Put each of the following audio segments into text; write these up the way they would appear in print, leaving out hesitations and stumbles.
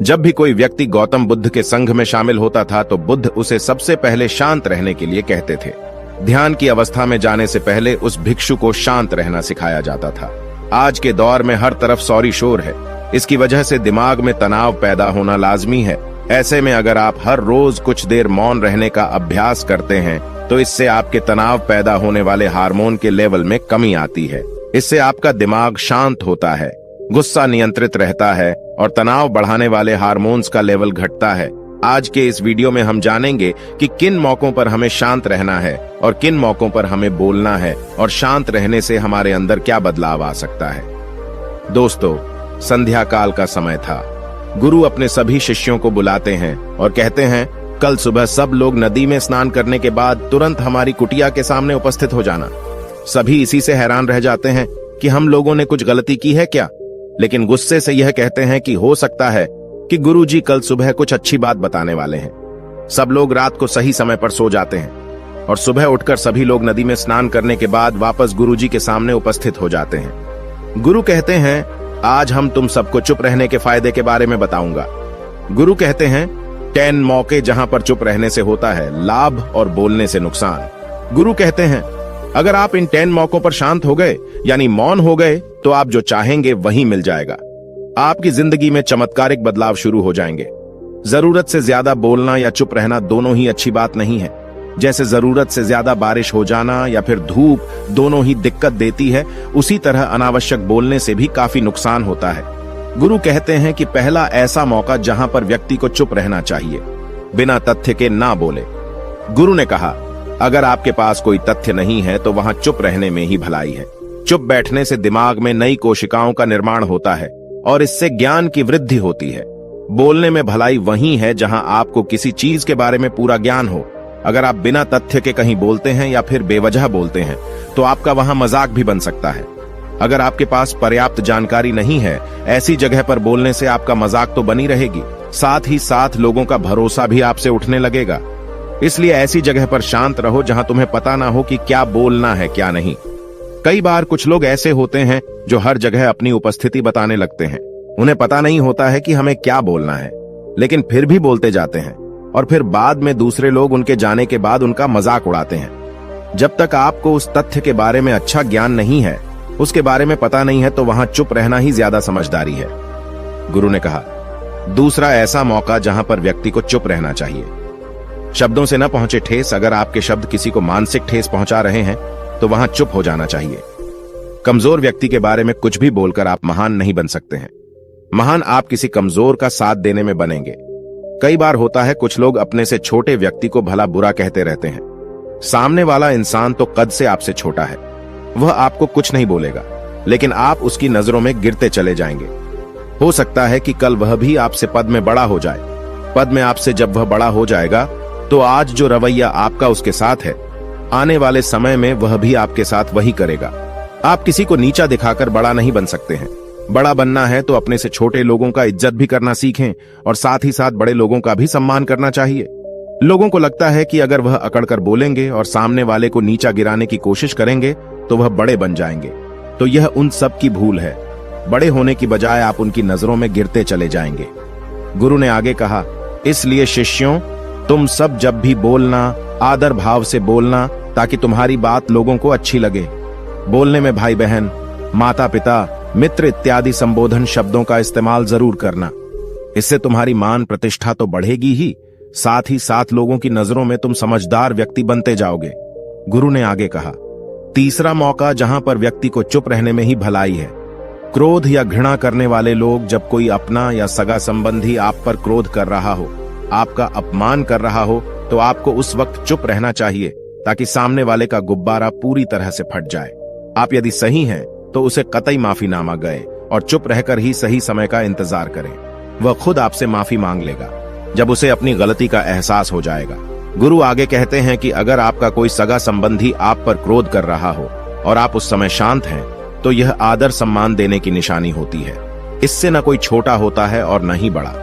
जब भी कोई व्यक्ति गौतम बुद्ध के संघ में शामिल होता था तो बुद्ध उसे सबसे पहले शांत रहने के लिए कहते थे। ध्यान की अवस्था में जाने से पहले उस भिक्षु को शांत रहना सिखाया जाता था। आज के दौर में हर तरफ सौरी शोर है। इसकी वजह से दिमाग में तनाव पैदा होना लाजमी है। ऐसे में अगर आप हर रोज कुछ देर मौन रहने का अभ्यास करते हैं तो इससे आपके तनाव पैदा होने वाले हार्मोन के लेवल में कमी आती है। इससे आपका दिमाग शांत होता है, गुस्सा नियंत्रित रहता है और तनाव बढ़ाने वाले हार्मोन्स का लेवल घटता है। आज के इस वीडियो में हम जानेंगे कि किन मौकों पर हमें शांत रहना है और किन मौकों पर हमें बोलना है और शांत रहने से हमारे अंदर क्या बदलाव आ सकता है। दोस्तों, संध्या काल का समय था। गुरु अपने सभी शिष्यों को बुलाते हैं और कहते हैं, कल सुबह सब लोग नदी में स्नान करने के बाद तुरंत हमारी कुटिया के सामने उपस्थित हो जाना। सभी इसी से हैरान रह जाते हैं कि हम लोगों ने कुछ गलती की है क्या, लेकिन गुस्से से यह कहते हैं कि हो सकता है कि गुरुजी कल सुबह कुछ अच्छी बात बताने वाले हैं। सब लोग रात को सही समय पर सो जाते हैं और सुबह उठकर सभी लोग नदी में स्नान करने के बाद वापस गुरुजी के सामने उपस्थित हो जाते हैं। गुरु कहते हैं, आज हम तुम सबको चुप रहने के फायदे के बारे में बताऊंगा। गुरु कहते हैं, 10 मौके जहां पर चुप रहने से होता है लाभ और बोलने से नुकसान। गुरु कहते हैं, अगर आप इन 10 मौकों पर शांत हो गए यानी मौन हो गए तो आप जो चाहेंगे वही मिल जाएगा। आपकी जिंदगी में चमत्कारिक बदलाव शुरू हो जाएंगे। जरूरत से ज्यादा बोलना या चुप रहना दोनों ही अच्छी बात नहीं है। जैसे जरूरत से ज्यादा बारिश हो जाना या फिर धूप दोनों ही दिक्कत देती है, उसी तरह अनावश्यक बोलने से भी काफी नुकसान होता है। गुरु कहते हैं कि पहला ऐसा मौका जहां पर व्यक्ति को चुप रहना चाहिए, बिना तथ्य के ना बोले। गुरु ने कहा, अगर आपके पास कोई तथ्य नहीं है तो वहां चुप रहने में ही भलाई है। चुप बैठने से दिमाग में नई कोशिकाओं का निर्माण होता है और इससे ज्ञान की वृद्धि होती है। बोलने में भलाई वही है जहां आपको किसी चीज के बारे में पूरा ज्ञान हो। अगर आप बिना तथ्य के कहीं बोलते हैं या फिर बेवजह बोलते हैं तो आपका वहां मजाक भी बन सकता है। अगर आपके पास पर्याप्त जानकारी नहीं है, ऐसी जगह पर बोलने से आपका मजाक तो बनी रहेगी, साथ ही साथ लोगों का भरोसा भी आपसे उठने लगेगा। इसलिए ऐसी जगह पर शांत रहो जहां तुम्हें पता ना हो कि क्या बोलना है क्या नहीं। कई बार कुछ लोग ऐसे होते हैं जो हर जगह अपनी उपस्थिति बताने लगते हैं। उन्हें पता नहीं होता है कि हमें क्या बोलना है, लेकिन फिर भी बोलते जाते हैं और फिर बाद में दूसरे लोग उनके जाने के बाद उनका मजाक उड़ाते हैं। जब तक आपको उस तथ्य के बारे में अच्छा ज्ञान नहीं है, उसके बारे में पता नहीं है, तो वहां चुप रहना ही ज्यादा समझदारी है। गुरु ने कहा, दूसरा ऐसा मौका जहां पर व्यक्ति को चुप रहना चाहिए। शब्दों से न पहुंचे ठेस। अगर आपके शब्द किसी को मानसिक ठेस पहुंचा रहे हैं तो वहां चुप हो जाना चाहिए। कमजोर व्यक्ति के बारे में कुछ भी बोलकर आप महान नहीं बन सकते हैं। महान आप किसी कमजोर का साथ देने में बनेंगे। कई बार होता है कुछ लोग अपने से छोटे व्यक्ति को भला बुरा कहते रहते हैं। सामने वाला इंसान तो कद से आपसे छोटा है, वह आपको कुछ नहीं बोलेगा, लेकिन आप उसकी नजरों में गिरते चले जाएंगे। हो सकता है कि कल वह भी आपसे पद में बड़ा हो जाए। पद में आपसे जब वह बड़ा हो जाएगा तो आज जो रवैया आपका उसके साथ है, आने वाले समय में वह भी आपके साथ वही करेगा। आप किसी को नीचा दिखाकर बड़ा नहीं बन सकते हैं। बड़ा बनना है तो अपने से छोटे लोगों का इज्जत भी करना सीखें और साथ ही साथ बड़े लोगों का भी सम्मान करना चाहिए। लोगों को लगता है कि अगर वह अकड़कर बोलेंगे और सामने वाले को नीचा गिराने की कोशिश करेंगे तो वह बड़े बन जाएंगे, तो यह उन सब की भूल है। बड़े होने की बजाय आप उनकी नजरों में गिरते चले जाएंगे। गुरु ने आगे कहा, इसलिए शिष्यों, तुम सब जब भी बोलना आदर भाव से बोलना, ताकि तुम्हारी बात लोगों को अच्छी लगे। बोलने में भाई बहन, माता पिता, मित्र इत्यादि संबोधन शब्दों का इस्तेमाल जरूर करना। इससे तुम्हारी मान प्रतिष्ठा तो बढ़ेगी ही, साथ ही साथ लोगों की नजरों में तुम समझदार व्यक्ति बनते जाओगे। गुरु ने आगे कहा, तीसरा मौका जहां पर व्यक्ति को चुप रहने में ही भलाई है। क्रोध या घृणा करने वाले लोग, जब कोई अपना या सगा संबंधी आप पर क्रोध कर रहा हो, आपका अपमान कर रहा हो, तो आपको उस वक्त चुप रहना चाहिए ताकि सामने वाले का गुब्बारा पूरी तरह से फट जाए। आप यदि सही हैं तो उसे कतई माफीनामा गए और चुप रहकर ही सही समय का इंतजार करें। वह खुद आपसे माफी मांग लेगा जब उसे अपनी गलती का एहसास हो जाएगा। गुरु आगे कहते हैं कि अगर आपका कोई सगा संबंधी आप पर क्रोध कर रहा हो और आप उस समय शांत हैं, तो यह आदर सम्मान देने की निशानी होती है। इससे न कोई छोटा होता है और न ही बड़ा।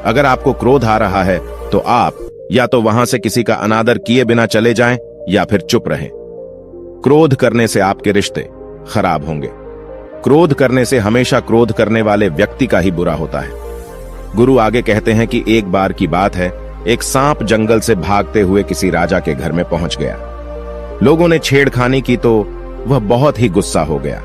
अगर आपको क्रोध आ रहा है तो आप या तो वहां से किसी का अनादर किए बिना चले जाएं या फिर चुप रहें। क्रोध करने से आपके रिश्ते खराब होंगे। क्रोध करने से हमेशा क्रोध करने वाले व्यक्ति का ही बुरा होता है। गुरु आगे कहते हैं कि एक बार की बात है, एक सांप जंगल से भागते हुए किसी राजा के घर में पहुंच गया। लोगों ने छेड़खानी की तो वह बहुत ही गुस्सा हो गया,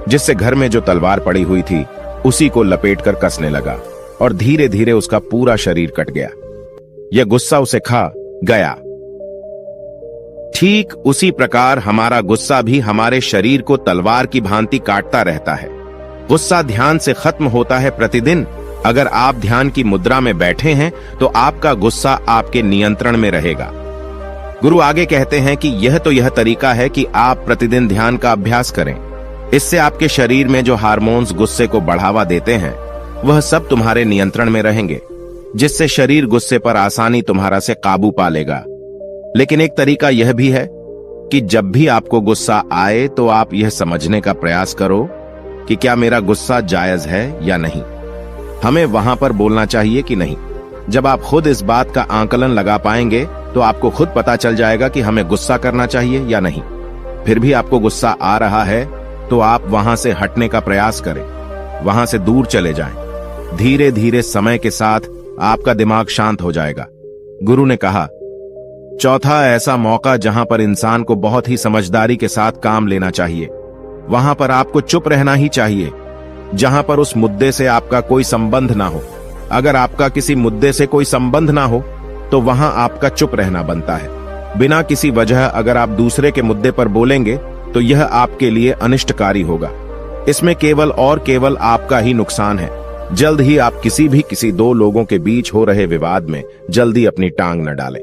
जिससे घर में जो तलवार पड़ी हुई थी उसी को लपेटकर कसने लगा और धीरे धीरे उसका पूरा शरीर कट गया। यह गुस्सा उसे खा गया। ठीक उसी प्रकार हमारा गुस्सा भी हमारे शरीर को तलवार की भांति काटता रहता है। गुस्सा ध्यान से खत्म होता है प्रतिदिन। अगर आप ध्यान की मुद्रा में बैठे हैं तो आपका गुस्सा आपके नियंत्रण में रहेगा। गुरु आगे कहते हैं कि यह तरीका है कि आप प्रतिदिन ध्यान का अभ्यास करें। इससे आपके शरीर में जो हार्मोन्स गुस्से को बढ़ावा देते हैं वह सब तुम्हारे नियंत्रण में रहेंगे, जिससे शरीर गुस्से पर आसानी तुम्हारा से काबू पा लेगा। लेकिन एक तरीका यह भी है कि जब भी आपको गुस्सा आए तो आप यह समझने का प्रयास करो कि क्या मेरा गुस्सा जायज है या नहीं। हमें वहां पर बोलना चाहिए कि नहीं। जब आप खुद इस बात का आकलन लगा पाएंगे तो आपको खुद पता चल जाएगा कि हमें गुस्सा करना चाहिए या नहीं। फिर भी आपको गुस्सा आ रहा है तो आप वहां से हटने का प्रयास करें, वहां से दूर चले जाएं। धीरे धीरे समय के साथ आपका दिमाग शांत हो जाएगा। गुरु ने कहा, चौथा ऐसा मौका जहां पर इंसान को बहुत ही समझदारी के साथ काम लेना चाहिए, वहां पर आपको चुप रहना ही चाहिए, जहां पर उस मुद्दे से आपका कोई संबंध ना हो। अगर आपका किसी मुद्दे से कोई संबंध ना हो तो वहां आपका चुप रहना बनता है। बिना किसी वजह अगर आप दूसरे के मुद्दे पर बोलेंगे तो यह आपके लिए अनिष्टकारी होगा। इसमें केवल और केवल आपका ही नुकसान है। जल्द ही आप किसी दो लोगों के बीच हो रहे विवाद में जल्दी अपनी टांग न डालें।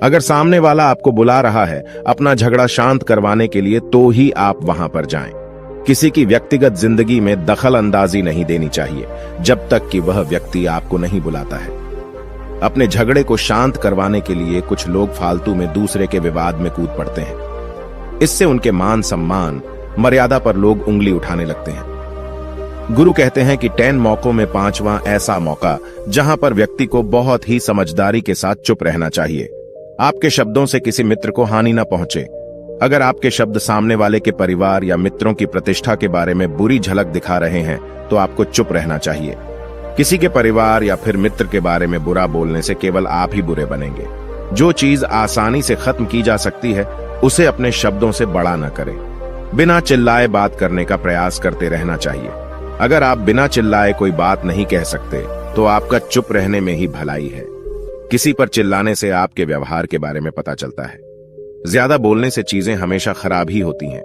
अगर सामने वाला आपको बुला रहा है अपना झगड़ा शांत करवाने के लिए तो ही आप वहां पर जाएं। किसी की व्यक्तिगत जिंदगी में दखल अंदाजी नहीं देनी चाहिए जब तक कि वह व्यक्ति आपको नहीं बुलाता है। अपने झगड़े को शांत करवाने के लिए कुछ लोग फालतू में दूसरे के विवाद में कूद पड़ते हैं। इससे उनके मान सम्मान मर्यादा पर लोग उंगली उठाने लगते हैं। गुरु कहते हैं कि 10 मौकों में 5वां ऐसा मौका जहां पर व्यक्ति को बहुत ही समझदारी के साथ चुप रहना चाहिए। आपके शब्दों से किसी मित्र को हानि न पहुंचे। अगर आपके शब्द सामने वाले के परिवार या मित्रों की प्रतिष्ठा के बारे में बुरी झलक दिखा रहे हैं तो आपको चुप रहना चाहिए। किसी के परिवार या फिर मित्र के बारे में बुरा बोलने से केवल आप ही बुरे बनेंगे। जो चीज आसानी से खत्म की जा सकती है उसे अपने शब्दों से बड़ा न करें। बिना चिल्लाए बात करने का प्रयास करते रहना चाहिए। अगर आप बिना चिल्लाए कोई बात नहीं कह सकते तो आपका चुप रहने में ही भलाई है। किसी पर चिल्लाने से आपके व्यवहार के बारे में पता चलता है। ज्यादा बोलने से चीजें हमेशा खराब ही होती हैं।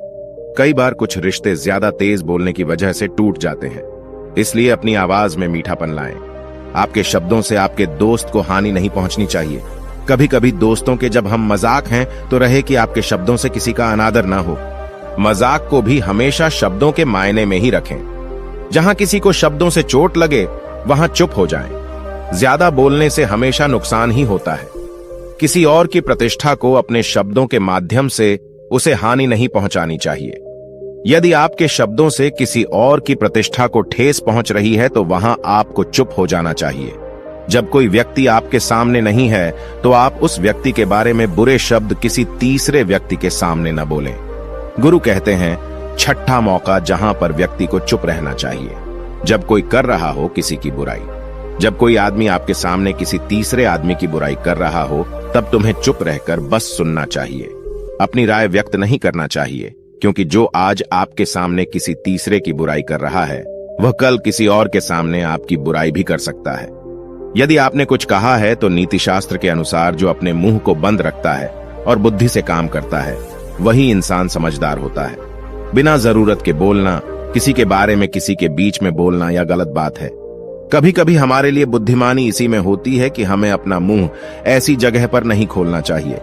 कई बार कुछ रिश्ते ज्यादा तेज बोलने की वजह से टूट जाते हैं। इसलिए अपनी आवाज में मीठापन लाएं। आपके शब्दों से आपके दोस्त को हानि नहीं पहुंचनी चाहिए। कभी कभी दोस्तों के जब हम मजाक हैं तो रहे कि आपके शब्दों से किसी का अनादर ना हो। मजाक को भी हमेशा शब्दों के मायने में ही रखें। जहां किसी को शब्दों से चोट लगे वहां चुप हो जाएं। ज्यादा बोलने से हमेशा नुकसान ही होता है। किसी और की प्रतिष्ठा को अपने शब्दों के माध्यम से उसे हानि नहीं पहुंचानी चाहिए। यदि आपके शब्दों से किसी और की प्रतिष्ठा को ठेस पहुंच रही है तो वहां आपको चुप हो जाना चाहिए। जब कोई व्यक्ति आपके सामने नहीं है तो आप उस व्यक्ति के बारे में बुरे शब्द किसी तीसरे व्यक्ति के सामने न बोलें। गुरु कहते हैं, छठा मौका जहां पर व्यक्ति को चुप रहना चाहिए, जब कोई कर रहा हो किसी की बुराई। जब कोई आदमी आपके सामने किसी तीसरे आदमी की बुराई कर रहा हो तब तुम्हें चुप रहकर बस सुनना चाहिए। अपनी राय व्यक्त नहीं करना चाहिए, क्योंकि जो आज आपके सामने किसी तीसरे की बुराई कर रहा है वह कल किसी और के सामने आपकी बुराई भी कर सकता है। यदि आपने कुछ कहा है तो नीति शास्त्र के अनुसार जो अपने मुंह को बंद रखता है और बुद्धि से काम करता है वही इंसान समझदार होता है। बिना जरूरत के बोलना, किसी के बारे में किसी के बीच में बोलना यह गलत बात है। कभी कभी हमारे लिए बुद्धिमानी इसी में होती है कि हमें अपना मुंह ऐसी जगह पर नहीं खोलना चाहिए।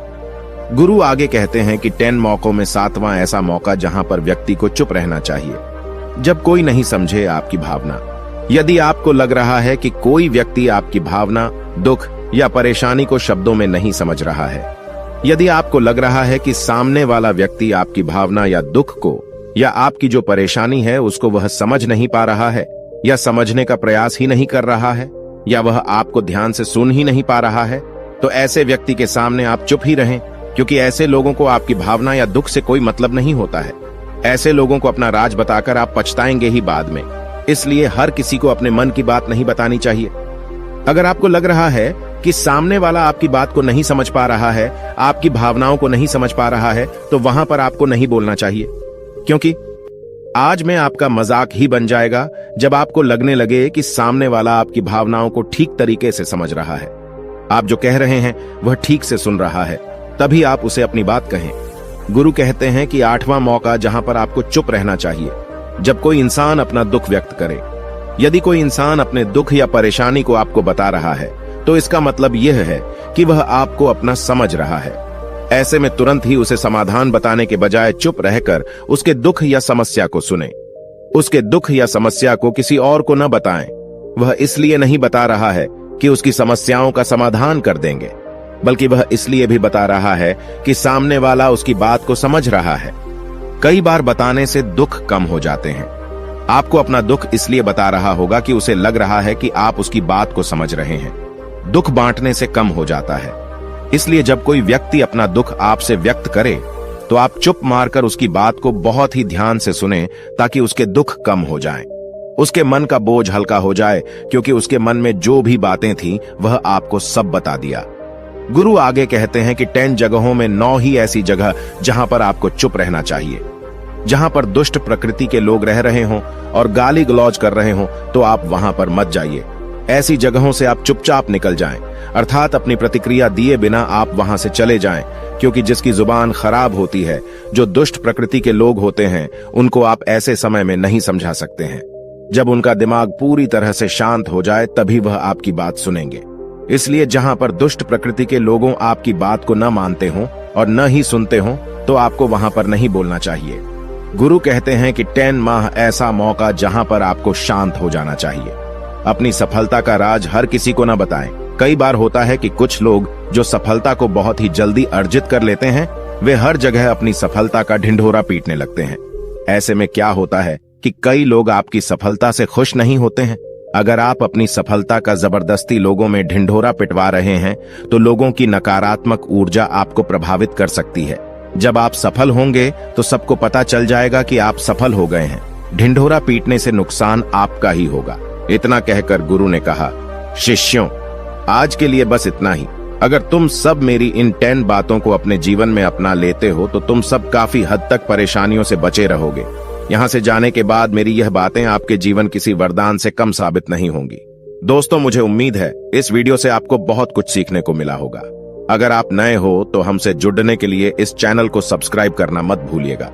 गुरु आगे कहते हैं कि 10 मौकों में 7वां ऐसा मौका जहां पर व्यक्ति को चुप रहना चाहिए, जब कोई नहीं समझे आपकी भावना। यदि आपको लग रहा है कि कोई व्यक्ति आपकी भावना, दुख या परेशानी को शब्दों में नहीं समझ रहा है, यदि आपको लग रहा है कि सामने वाला व्यक्ति आपकी भावना या दुख को या आपकी जो परेशानी है उसको वह समझ नहीं पा रहा है या समझने का प्रयास ही नहीं कर रहा है या वह आपको ध्यान से सुन ही नहीं पा रहा है, तो ऐसे व्यक्ति के सामने आप चुप ही रहें, क्योंकि ऐसे लोगों को आपकी भावना या दुख से कोई मतलब नहीं होता है। ऐसे लोगों को अपना राज बताकर आप पछताएंगे ही बाद में। इसलिए हर किसी को अपने मन की बात नहीं बतानी चाहिए। अगर आपको लग रहा है कि सामने वाला आपकी बात को नहीं समझ पा रहा है, आपकी भावनाओं को नहीं समझ पा रहा है, तो वहां पर आपको नहीं बोलना चाहिए, क्योंकि आज में आपका मजाक ही बन जाएगा जब आपको लगने लगे कि सामने वाला आपकी भावनाओं को ठीक तरीके से समझ रहा है, आप जो कह रहे हैं वह ठीक से सुन रहा है, तभी आप उसे अपनी बात कहें। गुरु कहते हैं कि 8वां मौका जहां पर आपको चुप रहना चाहिए, जब कोई इंसान अपना दुख व्यक्त करे। यदि कोई इंसान अपने दुख या परेशानी को आपको बता रहा है, तो इसका मतलब यह है कि वह आपको अपना समझ रहा है। ऐसे में तुरंत ही उसे समाधान बताने के बजाय चुप रहकर उसके दुख या समस्या को सुने। उसके दुख या समस्या को किसी और को न बताएं। वह इसलिए नहीं बता रहा है कि उसकी समस्याओं का समाधान कर देंगे, बल्कि वह इसलिए भी बता रहा है कि सामने वाला उसकी बात को समझ रहा है। कई बार बताने से दुख कम हो जाते हैं। आपको अपना दुख इसलिए बता रहा होगा कि उसे लग रहा है कि आप उसकी बात को समझ रहे हैं। दुख बांटने से कम हो जाता है। इसलिए जब कोई व्यक्ति अपना दुख आपसे व्यक्त करे, तो आप चुप मारकर उसकी बात को बहुत ही ध्यान से सुने, ताकि उसके दुख कम हो जाएं। उसके मन का बोझ हल्का हो जाए, क्योंकि उसके मन में जो भी बातें थीं वह आपको सब बता दिया। गुरु आगे कहते हैं कि 10 जगहों में 9 ही ऐसी जगह जहां पर आपको चुप रहना चाहिए। जहां पर दुष्ट प्रकृति के लोग रह रहे हों और गाली गलौज कर रहे हों, तो आप वहां पर मत जाइए। ऐसी जगहों से आप चुपचाप निकल जाएं, अर्थात अपनी प्रतिक्रिया दिए बिना आप वहां से चले जाएं, क्योंकि जिसकी जुबान खराब होती है, जो दुष्ट प्रकृति के लोग होते हैं, उनको आप ऐसे समय में नहीं समझा सकते हैं। जब उनका दिमाग पूरी तरह से शांत हो जाए, तभी वह आपकी बात सुनेंगे। इसलिए जहां पर दुष्ट प्रकृति के लोगों आपकी बात को न मानते हों और न ही सुनते हों, तो आपको वहां पर नहीं बोलना चाहिए। गुरु कहते हैं कि 10 माह ऐसा मौका जहां पर आपको शांत हो जाना चाहिए। अपनी सफलता का राज हर किसी को न बताएं। कई बार होता है कि कुछ लोग जो सफलता को बहुत ही जल्दी अर्जित कर लेते हैं, वे हर जगह अपनी सफलता का ढिंढोरा पीटने लगते हैं। ऐसे में क्या होता है कि कई लोग आपकी सफलता से खुश नहीं होते हैं। अगर आप अपनी सफलता का जबरदस्ती लोगों में ढिंढोरा पिटवा रहे हैं, तो लोगों की नकारात्मक ऊर्जा आपको प्रभावित कर सकती है। जब आप सफल होंगे तो सबको पता चल जाएगा कि आप सफल हो गए हैं। ढिंढोरा पीटने से नुकसान आपका ही होगा। इतना कहकर गुरु ने कहा, शिष्यों, आज के लिए बस इतना ही। अगर तुम सब मेरी इन 10 बातों को अपने जीवन में अपना लेते हो, तो तुम सब काफी हद तक परेशानियों से बचे रहोगे। यहाँ से जाने के बाद मेरी यह बातें आपके जीवन किसी वरदान से कम साबित नहीं होंगी। दोस्तों, मुझे उम्मीद है इस वीडियो से आपको बहुत कुछ सीखने को मिला होगा। अगर आप नए हो तो हमसे जुड़ने के लिए इस चैनल को सब्सक्राइब करना मत भूलिएगा।